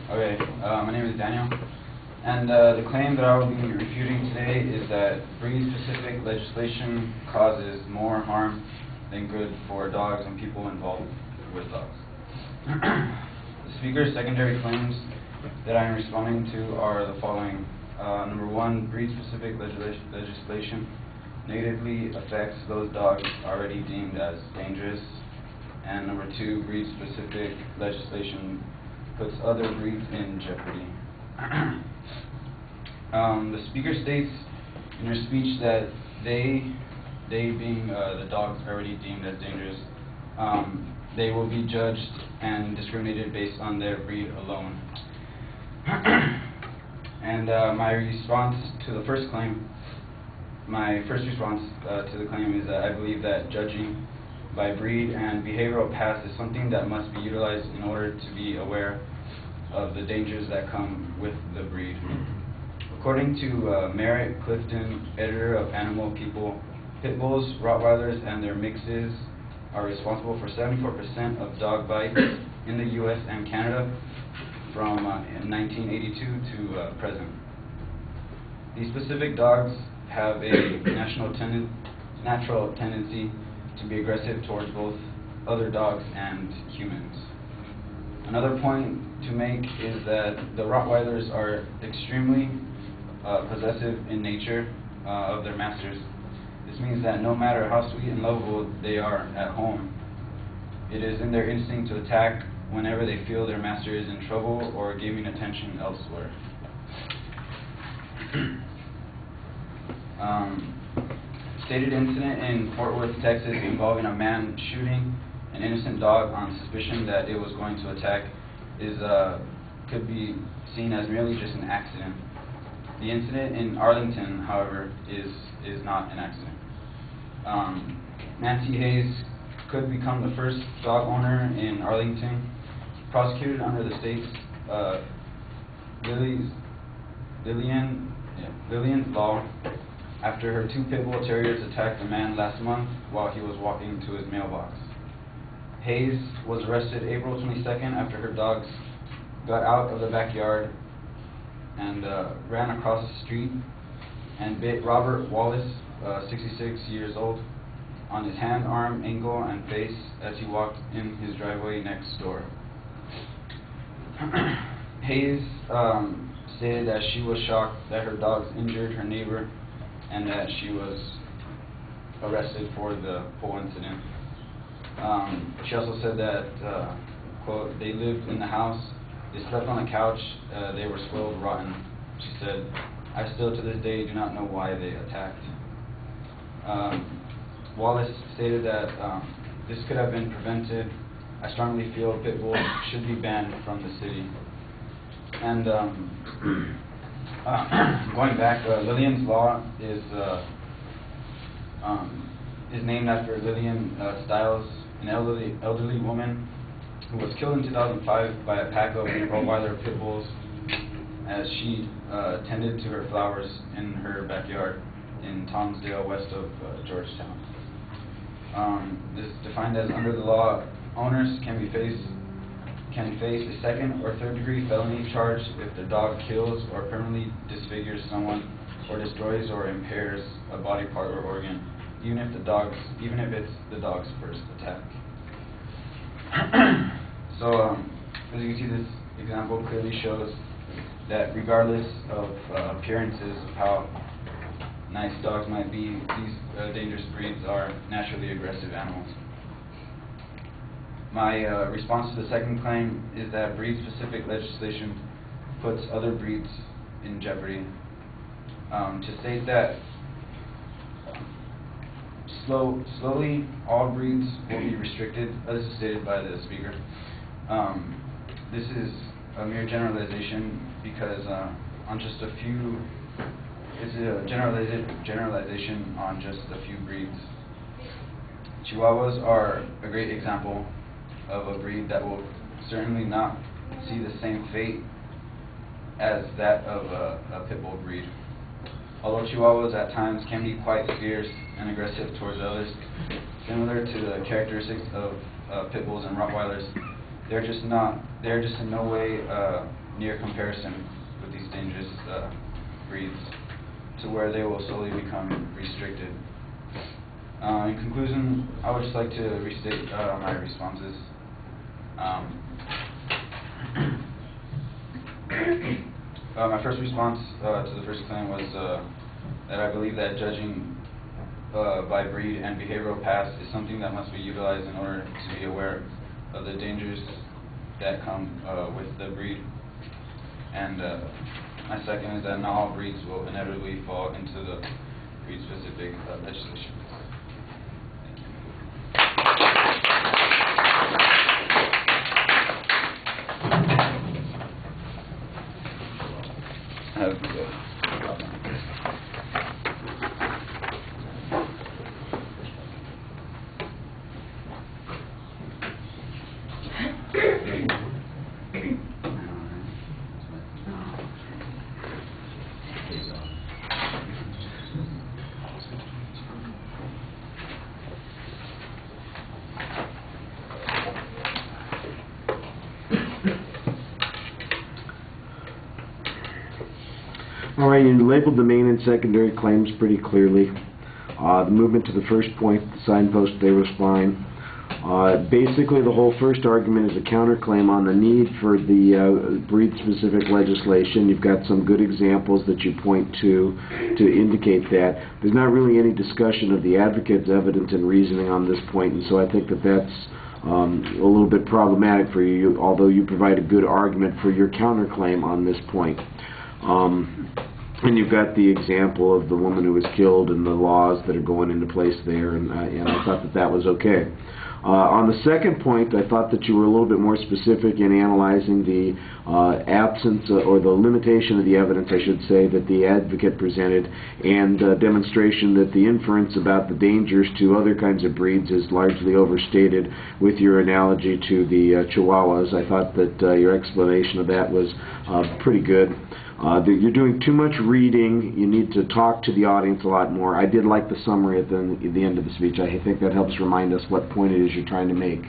Okay, my name is Daniel, and the claim that I will be refuting today is that breed-specific legislation causes more harm than good for dogs and people involved with dogs. The speaker's secondary claims that I am responding to are the following. Number one, breed-specific legislation negatively affects those dogs already deemed as dangerous. And number two, breed-specific legislation puts other breeds in jeopardy. The speaker states in her speech that they being the dogs already deemed as dangerous, they will be judged and discriminated based on their breed alone. And my response to the first claim, my first response to the claim is that I believe that judging by breed and behavioral past is something that must be utilized in order to be aware of the dangers that come with the breed. According to Merritt Clifton, editor of Animal People, pit bulls, Rottweilers, and their mixes are responsible for 74% of dog bites in the U.S. and Canada from 1982 to present. These specific dogs have a natural tendency to be aggressive towards both other dogs and humans. Another point to make is that the Rottweilers are extremely possessive in nature of their masters. This means that no matter how sweet and lovable they are at home, it is in their instinct to attack whenever they feel their master is in trouble or giving attention elsewhere. Stated incident in Fort Worth, Texas, involving a man shooting an innocent dog on suspicion that it was going to attack could be seen as merely just an accident. The incident in Arlington, however, is not an accident. Nancy Hayes could become the first dog owner in Arlington, prosecuted under the state's Lillian's law, after her two pit bull terriers attacked a man last month while he was walking to his mailbox. Hayes was arrested April 22nd after her dogs got out of the backyard and ran across the street and bit Robert Wallace, 66 years old, on his hand, arm, ankle, and face as he walked in his driveway next door. Hayes stated that she was shocked that her dogs injured her neighbor and that she was arrested for the whole incident. She also said that, quote, they lived in the house, they slept on the couch, they were spoiled rotten. She said, I still to this day do not know why they attacked. Wallace stated that this could have been prevented. I strongly feel pit bulls should be banned from the city. And going back, Lillian's law is named after Lillian Stiles, an elderly woman who was killed in 2005 by a pack of Rottweiler pit bulls as she tended to her flowers in her backyard in Townsdale, west of Georgetown. This is defined as, under the law, owners can face a second or third degree felony charge if the dog kills or permanently disfigures someone or destroys or impairs a body part or organ, even if it's the dog's first attack. So, as you can see, this example clearly shows that regardless of appearances of how nice dogs might be, these dangerous breeds are naturally aggressive animals. My response to the second claim is that breed-specific legislation puts other breeds in jeopardy. To state that slowly all breeds will be restricted, as stated by the speaker. This is a mere generalization because on just a few, it's a generalization on just a few breeds. Chihuahuas are a great example of a breed that will certainly not see the same fate as that of a pit bull breed. Although Chihuahuas at times can be quite fierce and aggressive towards others, similar to the characteristics of pit bulls and Rottweilers, they're just in no way near comparison with these dangerous breeds to where they will slowly become restricted. In conclusion, I would just like to restate my responses. My first response to the first claim was that I believe that judging by breed and behavioral past is something that must be utilized in order to be aware of the dangers that come with the breed. And my second is that not all breeds will inevitably fall into the breed-specific legislation. Thank you. All right, you labeled the main and secondary claims pretty clearly. The movement to the first point, the signpost, they was fine. Basically, the whole first argument is a counterclaim on the need for the breed-specific legislation. You've got some good examples that you point to indicate that. There's not really any discussion of the advocate's evidence and reasoning on this point, and so I think that that's a little bit problematic for you, although you provide a good argument for your counterclaim on this point. And you've got the example of the woman who was killed and the laws that are going into place there, and I thought that that was okay. On the second point, I thought that you were a little bit more specific in analyzing the absence or the limitation of the evidence, I should say, that the advocate presented, and demonstration that the inference about the dangers to other kinds of breeds is largely overstated with your analogy to the Chihuahuas. I thought that your explanation of that was pretty good. You're doing too much reading. You need to talk to the audience a lot more. I did like the summary at the end of the speech. I think that helps remind us what point it is you're trying to make.